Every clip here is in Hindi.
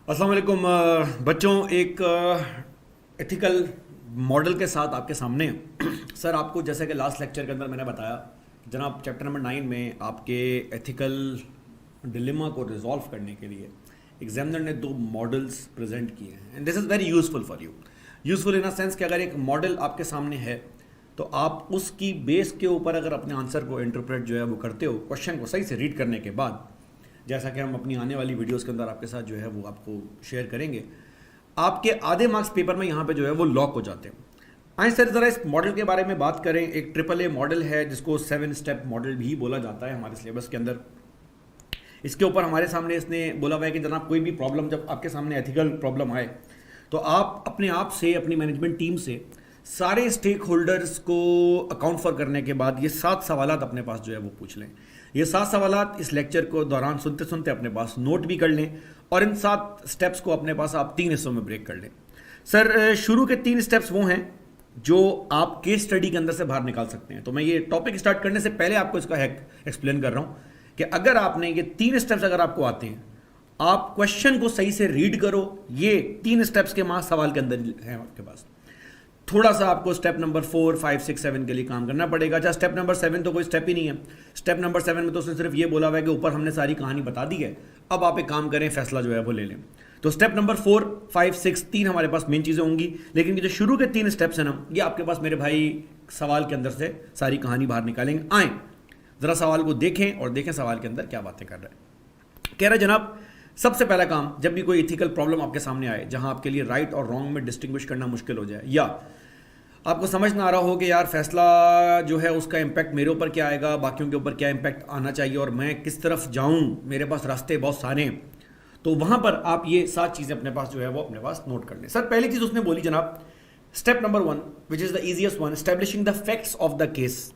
अस्सलाम वालेकुम बच्चों। एक एथिकल मॉडल के साथ आपके सामने सर आपको जैसे कि लास्ट लेक्चर के अंदर मैंने बताया जनाब चैप्टर नंबर 9 में आपके एथिकल डिलेमा को रिजॉल्व करने के लिए एग्जामिनर ने दो मॉडल्स प्रेजेंट किए हैं and this is very useful for you. Useful in a sense कि अगर एक मॉडल आपके सामने है तो आप उसकी बेस के ऊपर अगर अपने आंसर को इंटरप्रेट जो है वो करते हो, क्वेश्चन को सही से रीड करने के बाद, जैसा कि हम अपनी आने वाली वीडियोस के अंदर आपके साथ जो है वो आपको शेयर करेंगे, आपके आधे मार्क्स पेपर में यहाँ पे जो है वो लॉक हो जाते हैं। आइए सर ज़रा इस मॉडल के बारे में बात करें। एक ट्रिपल ए मॉडल है जिसको 7 स्टेप मॉडल भी बोला जाता है हमारे सिलेबस के अंदर। इसके ऊपर हमारे सामने इसने बोला हुआ है कि जनाब कोई भी प्रॉब्लम जब आपके सामने एथिकल प्रॉब्लम आए तो आप अपने आप से, अपनी मैनेजमेंट टीम से सारे स्टेक होल्डर्स को अकाउंट फॉर करने के बाद ये 7 सवालात अपने पास जो है वो पूछ लें। ये 7 सवालात इस लेक्चर को दौरान सुनते सुनते अपने पास नोट भी कर लें और इन 7 स्टेप्स को अपने पास आप 3 हिस्सों में ब्रेक कर लें। सर शुरू के 3 स्टेप्स वो हैं जो आप केस स्टडी के अंदर से बाहर निकाल सकते हैं। तो मैं ये टॉपिक स्टार्ट करने से पहले आपको इसका हैक एक्सप्लेन कर रहा हूँ कि अगर आपने ये 3 स्टेप्स अगर आपको आते हैं, आप क्वेश्चन को सही से रीड करो। ये 3 स्टेप्स के मार्क्स सवाल के अंदर हैं आपके पास। थोड़ा सा आपको स्टेप नंबर 4, 5, 6, 7 के लिए काम करना पड़ेगा। अच्छा, स्टेप नंबर 7 तो कोई स्टेप ही नहीं है। स्टेप नंबर 7 में तो उसने सिर्फ ये बोला हुआ है कि ऊपर हमने सारी कहानी बता दी है, अब आप एक काम करें, फैसला जो है वो ले लें। तो स्टेप नंबर 4, 5, 6 3 हमारे पास मेन चीज़ें होंगी, लेकिन ये जो शुरू के 3 स्टेप्स हैं ना, ये आपके पास मेरे भाई सवाल के अंदर से सारी कहानी बाहर निकालेंगे। आए ज़रा सवाल को देखें और देखें सवाल के अंदर क्या बातें कर रहा है। कह रहा है जनाब सबसे पहला काम, जब भी कोई इथिकल प्रॉब्लम आपके सामने आए जहां आपके लिए राइट और रॉन्ग में डिस्टिंग्विश करना मुश्किल हो जाए, या आपको समझ ना आ रहा हो कि यार फैसला जो है उसका इम्पैक्ट मेरे ऊपर क्या आएगा, बाकियों के ऊपर क्या इम्पैक्ट आना चाहिए और मैं किस तरफ जाऊं, मेरे पास रास्ते बहुत सारे हैं, तो वहां पर आप ये 7 चीज़ें अपने पास जो है वो अपने पास नोट कर लें। सर पहली चीज़ उसने बोली जनाब, step number 1 which is the easiest one, establishing the facts of the case.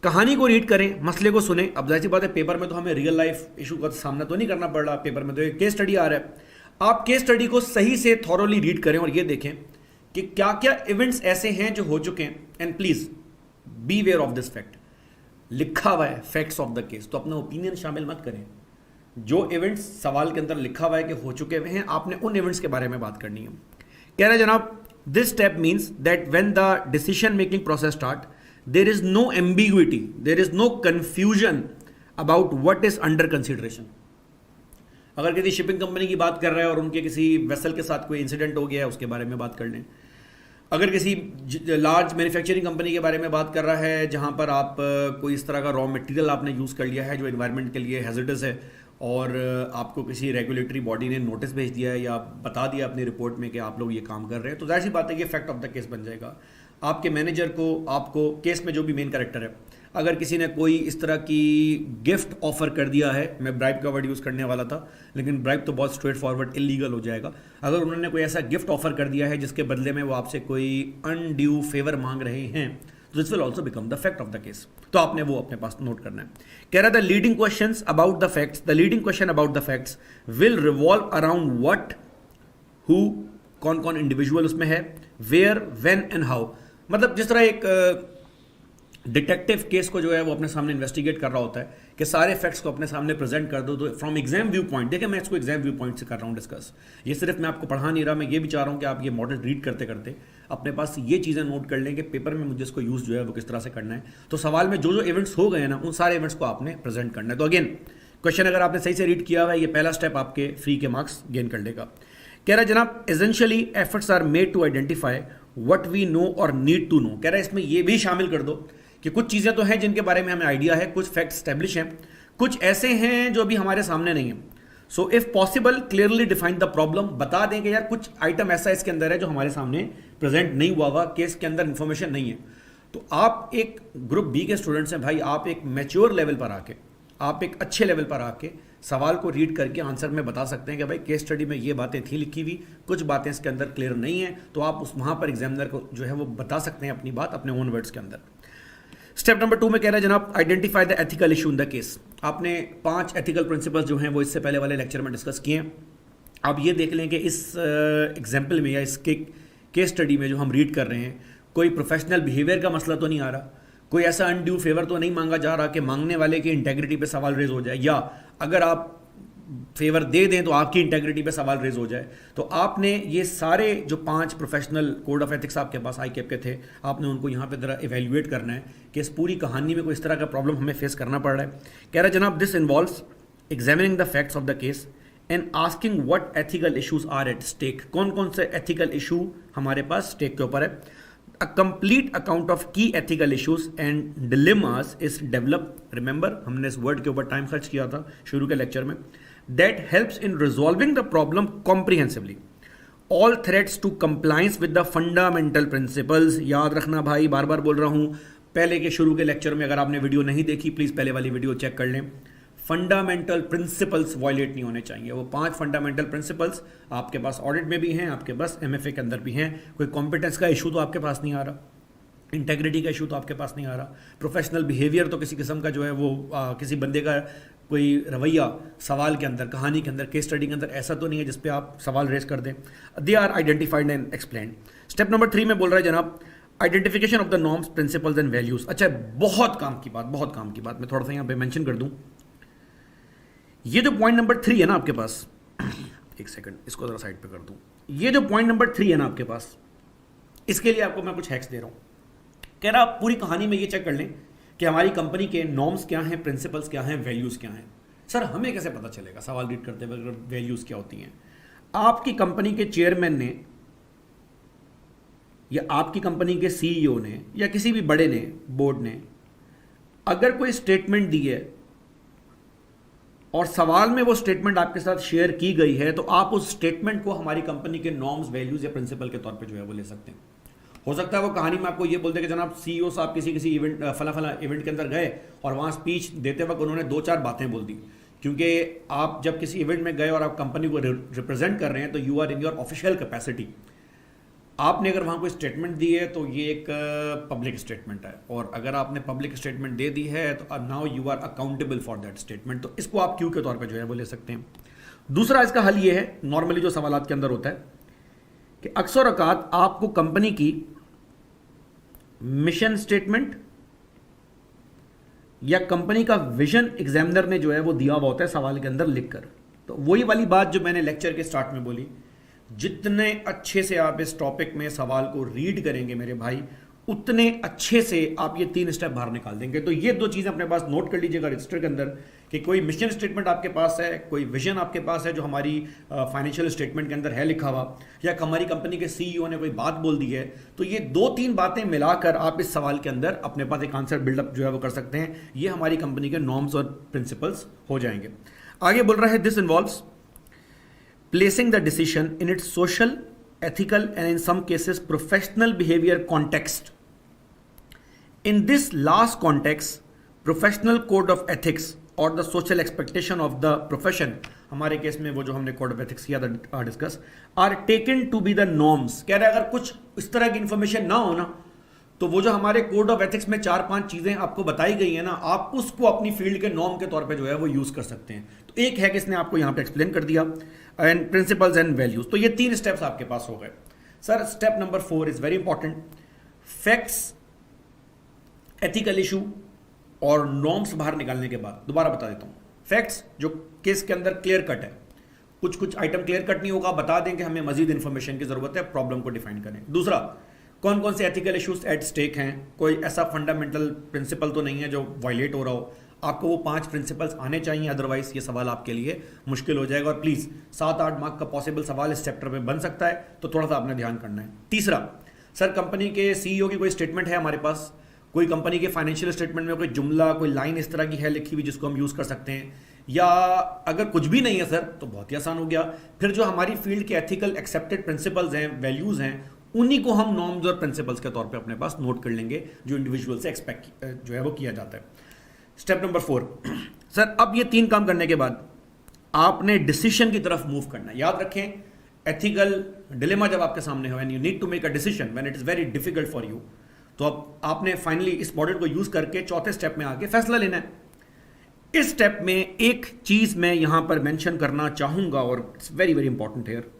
कहानी को रीड करें, मसले को सुने। अब जाहिर सी बात है पेपर में तो हमें रियल लाइफ इशू का सामना तो नहीं करना पड़ रहा, पेपर में तो एक केस स्टडी आ रहा है। आप केस स्टडी को सही से थॉरोली रीड करें और ये देखें कि क्या क्या इवेंट्स ऐसे हैं जो हो चुके हैं, and please be aware of this fact. लिखा हुआ है फैक्ट्स ऑफ द केस, तो अपना ओपिनियन शामिल मत करें। जो इवेंट्स सवाल के अंदर लिखा हुआ है कि हो चुके हुए हैं, आपने उन इवेंट्स के बारे में बात करनी है। कह रहे हैं जनाब this step means that when the decision making process start there is no ambiguity, there is no confusion about what is under consideration. अगर किसी शिपिंग कंपनी की बात कर रहा है और उनके किसी वेसल के साथ कोई इंसिडेंट हो गया है, उसके बारे में बात कर लें। अगर किसी लार्ज मैन्युफैक्चरिंग कंपनी के बारे में बात कर रहा है जहां पर आप कोई इस तरह का रॉ मटेरियल आपने यूज़ कर लिया है जो एनवायरनमेंट के लिए हैजर्डस है और आपको किसी रेगुलेटरी बॉडी ने नोटिस भेज दिया है या बता दिया अपनी रिपोर्ट में कि आप लोग ये काम कर रहे हैं, तो जाहिर सी बात है ये फैक्ट ऑफ द केस बन जाएगा। आपके मैनेजर को, आपको केस में जो भी मेन कैरेक्टर है, अगर किसी ने कोई इस तरह की गिफ्ट ऑफर कर दिया है, मैं ब्राइब का वर्ड यूज़ करने वाला था लेकिन ब्राइब तो बहुत स्ट्रेट फॉरवर्ड इलीगल हो जाएगा। अगर उन्होंने कोई ऐसा गिफ्ट ऑफर कर दिया है जिसके बदले में वो आपसे कोई अनड्यू फेवर मांग रहे हैं, तो this will also become the fact of the case. तो आपने वो अपने पास नोट करना है। कह रहा है the leading questions about the facts, the leading question about the facts will revolve around what, who, कौन कौन इंडिविजुअल उसमें है, वेयर, व्हेन एंड हाउ। मतलब जिस तरह एक डिटेक्टिव केस को जो है वो अपने सामने इन्वेस्टिगेट कर रहा होता है कि सारे फैक्ट्स को अपने सामने प्रेजेंट कर दो, तो फ्रॉम एग्जाम व्यू पॉइंट, देखिए मैं इसको एग्जाम व्यू पॉइंट से कर रहा हूँ डिस्कस। ये सिर्फ मैं आपको पढ़ा नहीं रहा, मैं ये भी चाह रहा हूँ कि आप ये मॉडल रीड करते करते अपने पास ये चीज़ें नोट कर लें कि पेपर में मुझे इसको यूज़ जो है वो किस तरह से करना है। तो सवाल में जो जो इवेंट्स हो गए ना, उन सारे इवेंट्स को आपने प्रेजेंट करना है। तो अगेन क्वेश्चन अगर आपने सही से रीड किया हुआ है, ये पहला स्टेप आपके फ्री के मार्क्स गेन कर लेगा। कह रहा है जनाब essentially efforts are made to identify what we know और नीड टू नो। कह रहा है इसमें ये भी शामिल कर दो कि कुछ चीज़ें तो हैं जिनके बारे में हमें आइडिया है, कुछ फैक्ट्स स्टैब्लिश हैं, कुछ ऐसे हैं जो अभी हमारे सामने नहीं है। So if possible clearly define the problem, बता दें कि यार कुछ आइटम ऐसा इसके अंदर है जो हमारे सामने प्रेजेंट नहीं हुआ केस के अंदर इंफॉर्मेशन नहीं है। तो आप एक ग्रुप बी के स्टूडेंट्स हैं भाई, आप एक मैच्योर लेवल पर आके, आप एक अच्छे लेवल पर आके सवाल को रीड करके आंसर में बता सकते हैं कि भाई केस स्टडी में ये बातें थी लिखी हुई, कुछ बातें इसके अंदर क्लियर नहीं है, तो आप उस वहां पर एग्जामिनर को जो है वो बता सकते हैं अपनी बात अपने ओन वर्ड्स के अंदर। स्टेप नंबर 2 में कह रहा है जनाब identify the ethical issue in the case. आपने 5 एथिकल प्रिंसिपल्स जो हैं वो इससे पहले वाले लेक्चर में डिस्कस किए हैं। आप ये देख लें कि इस एग्जाम्पल में या इस केस स्टडी में जो हम रीड कर रहे हैं, कोई प्रोफेशनल बिहेवियर का मसला तो नहीं आ रहा, कोई ऐसा अनड्यू फेवर तो नहीं मांगा जा रहा कि मांगने वाले की इंटेग्रिटी पे सवाल रेज हो जाए, या अगर आप फेवर दे दें तो आपकी इंटेग्रिटी पे सवाल रेज हो जाए। तो आपने ये सारे जो 5 प्रोफेशनल कोड ऑफ एथिक्स आपके पास आई कैप के थे, आपने उनको यहाँ पे जरा इवेल्युएट करना है कि इस पूरी कहानी में कोई इस तरह का प्रॉब्लम हमें फेस करना पड़ रहा है। कह रहा है जनाब, this involves examining the facts of the case and asking what ethical issues are at stake. कौन कौन से एथिकल इशू हमारे पास स्टेक के ऊपर है। अ कंप्लीट अकाउंट ऑफ की ethical issues and dilemmas is develop. Remember, हमने इस वर्ड के ऊपर टाइम खर्च किया था शुरू के लेक्चर में। That helps in resolving the problem comprehensively. All threats to compliance with the fundamental principles. याद रखना भाई, बार बार बोल रहा हूं, पहले के शुरू के लेक्चर में अगर आपने वीडियो नहीं देखी प्लीज पहले वाली वीडियो चेक कर लें। फंडामेंटल प्रिंसिपल्स वायलेट नहीं होने चाहिए। वो 5 फंडामेंटल प्रिंसिपल्स आपके पास ऑडिट में भी हैं, आपके पास एमएफए के अंदर भी हैं। कोई कॉम्पिटेंस का इशू तो आपके पास नहीं आ रहा, इंटेग्रिटी का इशू तो आपके पास नहीं आ रहा, प्रोफेशनल बिहेवियर तो किसी किस्म का जो है वो किसी बंदे का कोई रवैया सवाल के अंदर, कहानी के अंदर, केस स्टडी के अंदर ऐसा तो नहीं है जिस पे आप सवाल रेज कर दें। They are identified and explained. Step number 3 में बोल रहा है जनाब, identification of the norms, principles and values. अच्छा, बहुत काम की बात, बहुत काम की बात। मैं थोड़ा सा यहाँ पे मेंशन कर दूं, ये जो पॉइंट नंबर 3 है ना आपके पास, एक सेकंड इसको जरा साइड पे कर दूं। ये जो पॉइंट नंबर 3 है ना आपके पास, इसके लिए आपको मैं कुछ हैक्स दे रहा हूं। कह रहा आप पूरी कहानी में ये चेक कर लें कि हमारी कंपनी के नॉर्म्स क्या हैं, प्रिंसिपल्स क्या हैं, वैल्यूज क्या हैं। सर हमें कैसे पता चलेगा सवाल रीड करते हुए वैल्यूज क्या होती हैं। आपकी कंपनी के चेयरमैन ने या आपकी कंपनी के सीईओ ने या किसी भी बड़े ने, बोर्ड ने, अगर कोई स्टेटमेंट दी है और सवाल में वो स्टेटमेंट आपके साथ शेयर की गई है, तो आप उस स्टेटमेंट को हमारी कंपनी के नॉर्म्स, वैल्यूज या प्रिंसिपल के तौर पे जो है वो ले सकते हैं। हो सकता है वो कहानी में आपको ये बोलते कि जनाब सीईओ साहब किसी इवेंट, फला इवेंट के अंदर गए और वहां स्पीच देते वक्त उन्होंने 2-4 बातें बोल दी। क्योंकि आप जब किसी इवेंट में गए और आप कंपनी को रिप्रेजेंट कर रहे हैं तो you are in your official capacity. आपने अगर वहां कोई स्टेटमेंट दी है तो ये एक पब्लिक स्टेटमेंट है, और अगर आपने पब्लिक स्टेटमेंट दे दी है तो now you are accountable for that statement. तो इसको आप क्यू के तौर पे जो है वो ले सकते हैं। दूसरा इसका हल ये है, नॉर्मली जो सवालात के अंदर होता है कि अक्सर औकात आपको कंपनी की मिशन स्टेटमेंट या कंपनी का विजन एग्जामिनर ने जो है वो दिया हुआ होता है सवाल के अंदर लिखकर। तो वही वाली बात जो मैंने लेक्चर के स्टार्ट में बोली, जितने अच्छे से आप इस टॉपिक में सवाल को रीड करेंगे मेरे भाई, उतने अच्छे से आप ये 3 स्टेप बाहर निकाल देंगे। तो ये 2 चीजें अपने पास नोट कर लीजिएगा रजिस्टर के अंदर कि कोई मिशन स्टेटमेंट आपके पास है, कोई विजन आपके पास है जो हमारी फाइनेंशियल स्टेटमेंट के अंदर है लिखा हुआ, या हमारी कंपनी के सीईओ ने कोई बात बोल दी है। तो ये 2-3 बातें मिलाकर आप इस सवाल के अंदर अपने पास एक आंसर बिल्डअप जो है वो कर सकते हैं। ये हमारी कंपनी के नॉर्म्स और प्रिंसिपल्स हो जाएंगे। आगे बोल रहा है, this involves placing the decision in its social, ethical and in some cases professional behavior context. In this last context, professional code of ethics or the social expectation of the profession, हमारे केस में वो जो हमने कोड ऑफ एथिक्स किया था discuss, are taken to be the norms. कह रहे अगर कुछ इस तरह की इंफॉर्मेशन ना हो ना, तो वो जो हमारे कोड ऑफ एथिक्स में 4-5 चीजें आपको बताई गई है ना, आप उसको अपनी फील्ड के नॉर्म के तौर पे जो है वो यूज कर सकते हैं। तो एक है कि इसने आपको यहां पे एक्सप्लेन कर दिया, एंड प्रिंसिपल्स एंड वैल्यूज। तो ये 3 स्टेप्स आपके पास हो गए। Sir step number 4 is very important. Facts, ethical issue और नॉर्म्स बाहर निकालने के बाद, दोबारा बता देता हूं, फैक्ट्स जो केस के अंदर क्लियर कट है, कुछ आइटम क्लियर कट नहीं होगा, बता दें कि हमें मजीद इंफॉर्मेशन की जरूरत है, प्रॉब्लम को डिफाइन करें। दूसरा, कौन कौन से एथिकल इश्यूज एट स्टेक हैं, कोई ऐसा फंडामेंटल प्रिंसिपल तो नहीं है जो वायलेट हो रहा हो। आपको वो 5 प्रिंसिपल्स आने चाहिए, अदरवाइज ये सवाल आपके लिए मुश्किल हो जाएगा। और प्लीज 7-8 मार्क का पॉसिबल सवाल इस चैप्टर में बन सकता है, तो थोड़ा सा आपने ध्यान करना है। तीसरा, सर कंपनी के सीईओ की कोई स्टेटमेंट है हमारे पास, कोई कंपनी के फाइनेंशियल स्टेटमेंट में कोई जुमला, कोई लाइन इस तरह की है लिखी हुई जिसको हम यूज कर सकते हैं, या अगर कुछ भी नहीं है सर तो बहुत ही आसान हो गया। फिर जो हमारी फील्ड के एथिकल एक्सेप्टेड प्रिंसिपल्स हैं, वैल्यूज हैं, उन्हीं को हम नॉर्म्स और प्रिंसिपल्स के तौर पे अपने पास नोट कर लेंगे जो इंडिविजुअल से एक्सपेक्ट जो है वो किया जाता है। स्टेप नंबर 4, सर अब ये 3 काम करने के बाद आपने डिसीजन की तरफ मूव करना है। याद रखें, एथिकल डिलेमा जब आपके सामने हो, and you need to make a decision when it is very difficult for you, तो अब आपने फाइनली इस मॉडल को यूज करके चौथे स्टेप में आके फैसला लेना है। इस स्टेप में एक चीज मैं यहां पर मेंशन करना चाहूंगा, और it's very very important here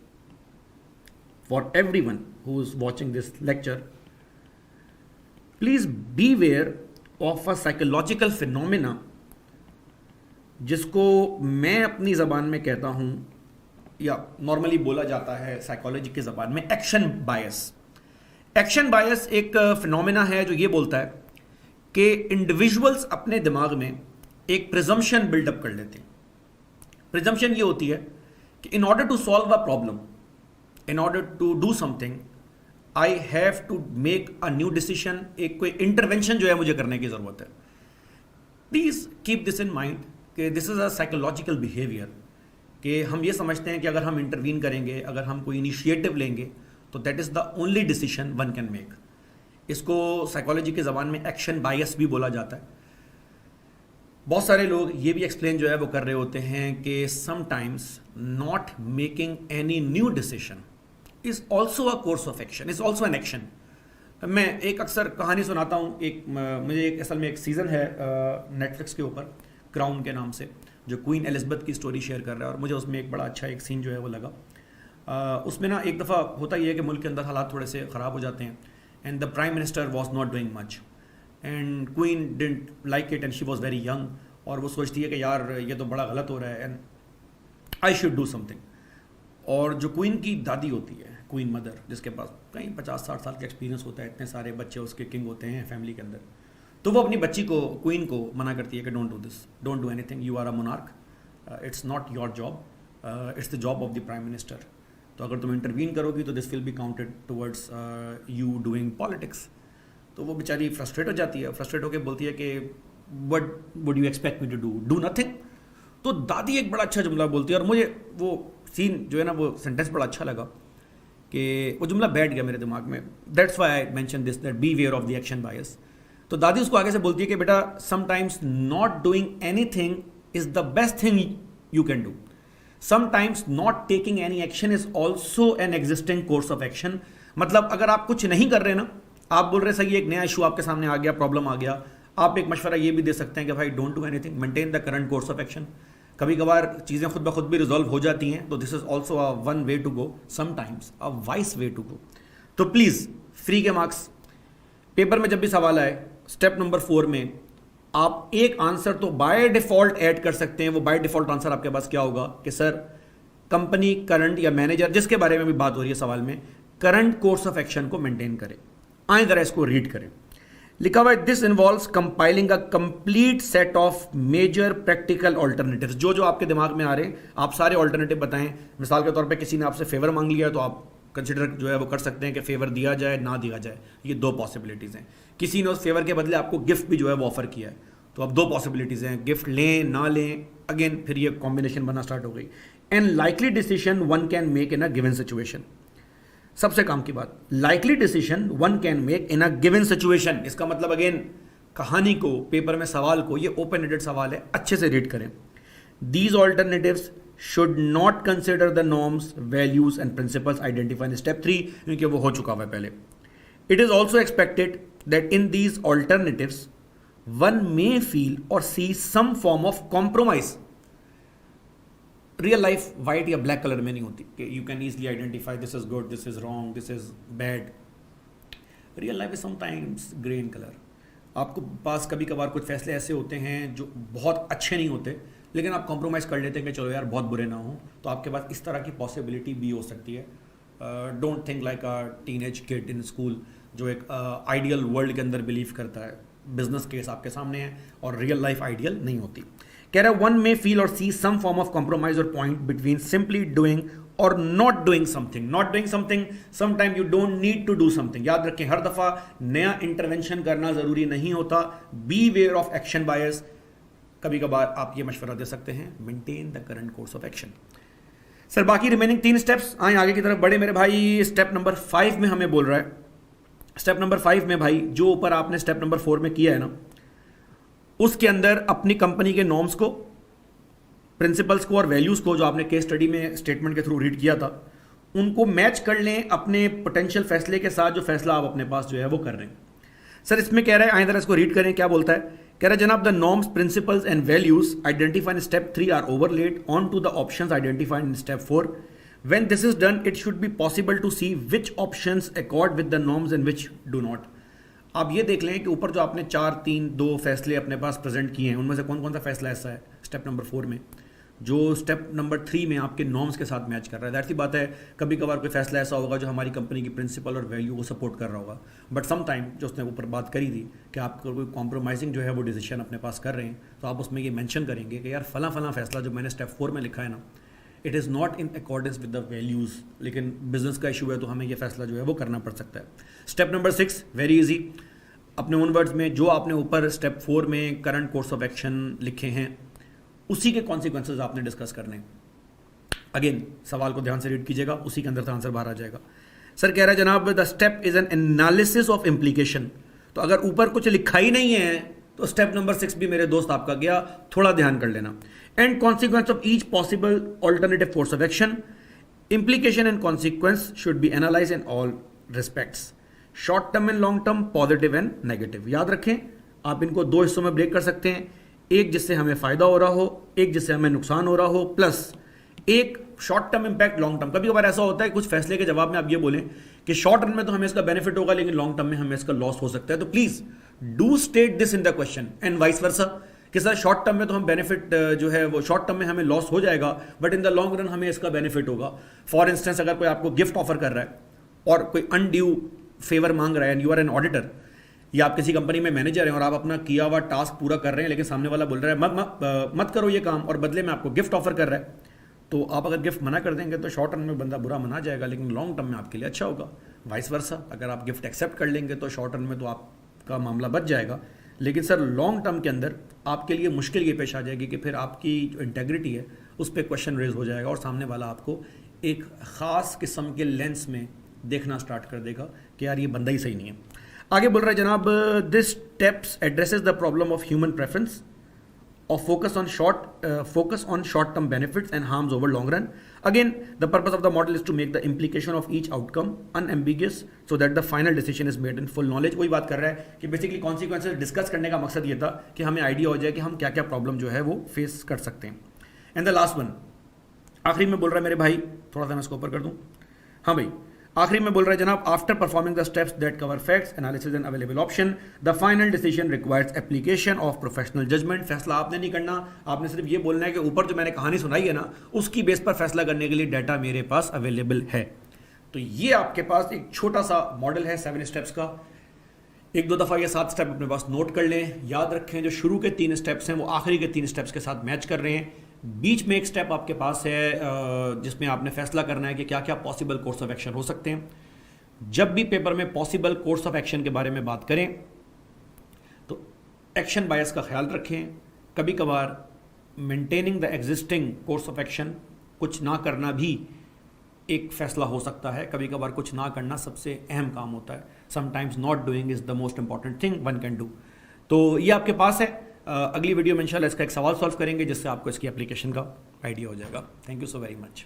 for everyone who is watching this lecture. Please beware of a psychological phenomena जिसको मैं अपनी ज़बान में कहता हूँ, या नॉर्मली बोला जाता है साइकोलॉजी की ज़बान में, एक्शन बायस। एक्शन बायस एक फिनोमेना है जो ये बोलता है कि इंडिविजुअल्स अपने दिमाग में एक प्रिजम्पशन बिल्डअप कर लेते हैं। प्रिजम्पशन ये होती है कि in order to solve a problem, in order to do something, I have to make a new decision, एक कोई इंटरवेंशन जो है मुझे करने की ज़रूरत है। Please keep this in mind कि this is a psychological behaviour, कि हम ये समझते हैं कि अगर हम इंटरवीन करेंगे, अगर हम कोई इनिशिएटिव लेंगे, तो that is the only decision one can make. इसको साइकोलॉजी के ज़बान में एक्शन बायस भी बोला जाता है। बहुत सारे लोग ये भी एक्सप्लेन जो है वो कर रहे होते हैं कि sometimes not making any new decision is also a course of action, is also an action. मैं एक अक्सर कहानी सुनाता हूँ। मुझे असल में एक सीज़न है नेटफ्लिक्स के ऊपर, क्राउन के नाम से, जो क्वीन एलिज़ाबेथ की स्टोरी शेयर कर रहा है, और मुझे उसमें एक बड़ा अच्छा एक सीन जो है वो लगा। उसमें ना एक दफ़ा होता ही है कि मुल्क के अंदर हालात थोड़े से ख़राब हो जाते हैं, and the prime minister was not doing much, and queen didn't like it, and she was very young, और वो सोचती है कि यार ये तो बड़ा गलत हो रहा है, and I should do something. और जो क्वीन की दादी होती है, क्वीन मदर, जिसके पास कहीं 50-60 साल का एक्सपीरियंस होता है, इतने सारे बच्चे उसके किंग होते हैं फैमिली के अंदर, तो वो अपनी बच्ची को, क्वीन को मना करती है कि don't do this, don't do anything, you are a monarch, it's not your job, it's the job of the prime minister. तो अगर तुम इंटरवीन करोगी तो this will be counted towards you doing politics. तो वो बेचारी फ्रस्ट्रेट हो जाती है, फ्रस्ट्रेट होकर बोलती है कि what would you expect me to do, do nothing. तो दादी एक बड़ा अच्छा जुमला बोलती है, और मुझे वो सीन जो है ना, वो सेंटेंस बड़ा अच्छा लगा, कि वो जुमला बैठ गया मेरे दिमाग में। That's why I mention this, that be aware of the action bias. तो दादी उसको आगे से बोलती है कि बेटा, sometimes not doing anything is the best thing you can do, sometimes not taking any action is also an existing course of action. मतलब अगर आप कुछ नहीं कर रहे ना, आप बोल रहे सही, एक नया इशू आपके सामने आ गया, प्रॉब्लम आ गया, आप एक मशवरा ये भी दे सकते हैं कि भाई don't do anything, maintain the current course of action. कभी कभार चीज़ें खुद ब खुद भी रिजॉल्व हो जाती हैं, तो this is also a one way to go, sometimes a wise way to go. तो प्लीज़, फ्री के मार्क्स, पेपर में जब भी सवाल आए, स्टेप नंबर 4 में आप एक आंसर तो बाय डिफॉल्ट ऐड कर सकते हैं। वो बाय डिफॉल्ट आंसर आपके पास क्या होगा कि सर, कंपनी, करंट या मैनेजर, जिसके बारे में भी बात हो रही है सवाल में, करंट कोर्स ऑफ एक्शन को मेंटेन करें। आए जरा इसको रीड करें। लिखा हुआ है, this involves compiling a complete set of major practical alternatives. जो जो आपके दिमाग में आ रहे हैं, आप सारे ऑल्टरनेटिव बताएं। मिसाल के तौर पे किसी ने आपसे फेवर मांग लिया, तो आप कंसिडर जो है वो कर सकते हैं कि फेवर दिया जाए, ना दिया जाए। ये 2 पॉसिबिलिटीज़ हैं। किसी ने उस फेवर के बदले आपको गिफ्ट भी जो है वो ऑफर किया है, तो अब 2 पॉसिबिलिटीज़ हैं, गिफ्ट लें ना लें। अगेन फिर ये कॉम्बिनेशन बनना स्टार्ट हो गई। And likely decision one can make in a given situation. सबसे काम की बात, likely decision one can make in a given situation. इसका मतलब अगेन, कहानी को, पेपर में सवाल को, ये ओपन एंडेड सवाल है, अच्छे से रीड करें। These alternatives should not consider the norms, values and principles identified in step 3, क्योंकि वो हो चुका हुआ है पहले। It is also expected that in these alternatives one may feel or see some form of compromise. Real life white या ब्लैक कलर में नहीं होती कि you can easily identify this is good, this is wrong, this is bad. Real life is sometimes grey in colour. आपको पास कभी कभार कुछ फैसले ऐसे होते हैं जो बहुत अच्छे नहीं होते, लेकिन आप कॉम्प्रोमाइज़ कर लेते हैं कि चलो यार बहुत बुरे ना हो। तो आपके पास इस तरह की पॉसिबिलिटी भी हो सकती है। Don't think like a teenage kid in school, जो एक आइडियल वर्ल्ड के अंदर बिलीव करता है। बिजनेस केस आपके सामने है और रियल लाइफ आइडियल नहीं होती। कह रहा है, one may feel or see some form of compromise or point between simply doing or not doing something. Not doing something, sometime you don't need to do something. याद रखें, हर दफा नया इंटरवेंशन करना जरूरी नहीं होता। बी वेयर ऑफ एक्शन बायस। कभी कभार आप ये मशवरा दे सकते हैं, maintain the current course of action. Sir, बाकी रिमेनिंग 3 स्टेप्स, आए आगे की तरफ बढ़े मेरे भाई। स्टेप नंबर 5 में हमें बोल रहा है, स्टेप नंबर 5 में भाई, जो ऊपर आपने स्टेप नंबर 4 में किया है ना, उसके अंदर अपनी कंपनी के नॉर्म्स को, प्रिंसिपल्स को और वैल्यूज़ को, जो आपने केस स्टडी में स्टेटमेंट के थ्रू रीड किया था, उनको मैच कर लें अपने पोटेंशियल फैसले के साथ, जो फैसला आप अपने पास जो है वो कर रहे हैं। सर, इसमें कह रहा है, आए जरा इसको रीड करें, क्या बोलता है। कह रहा है, जनाब, the norms, principles and values identified in step 3 are overlaid on to the options identified in step 4. When this is done, it should be possible to see which options accord with the norms and which do not. आप ये देख लें कि ऊपर जो आपने 4, 3, 2 फैसले अपने पास प्रेजेंट किए हैं, उनमें से कौन कौन सा फैसला ऐसा है स्टेप नंबर 4 में जो स्टेप नंबर 3 में आपके नॉर्म्स के साथ मैच कर रहा है। दैट सी बात है, कभी कभार कोई फैसला ऐसा होगा जो हमारी कंपनी की प्रिंसिपल और वैल्यू को सपोर्ट कर रहा होगा, बट सम टाइम जो उसने ऊपर बात करी थी कि आप कोई कॉम्प्रोमाइजिंग जो है वो डिसीजन अपने पास कर रहे हैं, तो आप उसमें ये मेंशन करेंगे कि यार फला फला फैसला जो मैंने स्टेप 4 में लिखा है ना, it is not in accordance with the values, लेकिन बिजनेस का इशू है तो हमें ये फैसला जो है वो करना पड़ सकता है। स्टेप नंबर 6 वेरी इजी, अपने ओन वर्ड्स में जो आपने ऊपर स्टेप 4 में करंट कोर्स ऑफ एक्शन लिखे हैं उसी के कॉन्सिक्वेंसेज आपने डिस्कस करने। अगेन सवाल को ध्यान से रीड कीजिएगा, उसी के अंदर से आंसर बाहर आ जाएगा। सर कह रहा है जनाब the step is an analysis of implication, तो अगर ऊपर कुछ लिखा ही नहीं है तो स्टेप नंबर 6 भी मेरे दोस्त आपका गया, थोड़ा ध्यान कर लेना। And consequence of each possible alternative course of action, implication and consequence should be analyzed in all respects, short term and long term, positive and negative. याद रखें आप इनको 2 हिस्सों में ब्रेक कर सकते हैं, एक जिससे हमें फायदा हो रहा हो, एक जिससे हमें नुकसान हो रहा हो, प्लस एक short term impact, long term. कभी कभार ऐसा होता है कुछ फैसले के जवाब में आप ये बोलें कि शॉर्ट रन में तो हमें इसका बेनिफिट होगा लेकिन लॉन्ग टर्म में हमें इसका लॉस हो सकता है, तो please do state this in the question and vice versa कि सर शॉर्ट टर्म में तो हम बेनिफिट जो है वो शॉर्ट टर्म में हमें लॉस हो जाएगा but in the long run हमें इसका बेनिफिट होगा। फॉर इंस्टेंस अगर कोई आपको गिफ्ट ऑफर कर रहा है और कोई अनड्यू फेवर मांग रहा है and you are an auditor या आप किसी कंपनी में मैनेजर हैं और आप अपना किया हुआ टास्क पूरा कर रहे हैं लेकिन सामने वाला बोल रहा है मत करो ये काम और बदले में आपको गिफ्ट ऑफर कर रहा है, तो आप अगर गिफ्ट मना कर देंगे तो शॉर्ट टर्म में बंदा बुरा मना जाएगा लेकिन लॉन्ग टर्म में आपके लिए अच्छा होगा। वाइस वर्सा, अगर आप गिफ्ट एक्सेप्ट कर लेंगे तो शॉर्ट टर्म में तो आपका मामला बच जाएगा, लेकिन सर लॉन्ग टर्म के अंदर आपके लिए मुश्किल ये पेश आ जाएगी कि फिर आपकी जो इंटेग्रिटी है उस पर क्वेश्चन रेज हो जाएगा और सामने वाला आपको एक ख़ास किस्म के लेंस में देखना स्टार्ट कर देगा कि यार ये बंदा ही सही नहीं है। आगे बोल रहा है जनाब this steps addresses the problem of human preference of focus on short-term benefits and harms over long run. Again, the purpose of the model is to make the implication of each outcome unambiguous so that the final decision is made in full knowledge. वही बात कर रहा है कि बेसिकली कॉन्सिक्वेंसेज डिस्कस करने का मकसद ये था कि हमें आइडिया हो जाए कि हम क्या क्या प्रॉब्लम जो है वो फेस कर सकते हैं। एंड द लास्ट वन, आखिरी में बोल रहा है मेरे भाई, थोड़ा सा मैं इसको ऊपर कर दूँ, हाँ भाई, आखिरी में बोल रहा है जनाब after performing the steps that cover facts analysis and available option the final decision requires application of professional judgement. फैसला आपने नहीं करना, आपने सिर्फ ये बोलना है कि ऊपर जो मैंने कहानी सुनाई है ना उसकी बेस पर फैसला करने के लिए डाटा मेरे पास अवेलेबल है। तो ये आपके पास एक छोटा सा मॉडल है 7 स्टेप्स का। 1-2 दफ़ा ये 7 स्टेप अपने पास नोट कर लें, याद रखें जो शुरू के 3 स्टेप्स हैं वो आखिरी के 3 स्टेप्स के साथ मैच कर रहे हैं। बीच में एक स्टेप आपके पास है जिसमें आपने फैसला करना है कि क्या क्या पॉसिबल कोर्स ऑफ एक्शन हो सकते हैं। जब भी पेपर में पॉसिबल कोर्स ऑफ एक्शन के बारे में बात करें तो एक्शन बायस का ख्याल रखें। कभी कभार maintaining the existing course of action, कुछ ना करना भी एक फैसला हो सकता है, कभी कभार कुछ ना करना सबसे अहम काम होता है। Sometimes not doing is the most important thing one can do. तो ये आपके पास है। अगली वीडियो में इंशाल्लाह इसका एक सवाल सॉल्व करेंगे जिससे आपको इसकी एप्लीकेशन का आइडिया हो जाएगा। Thank you so very much.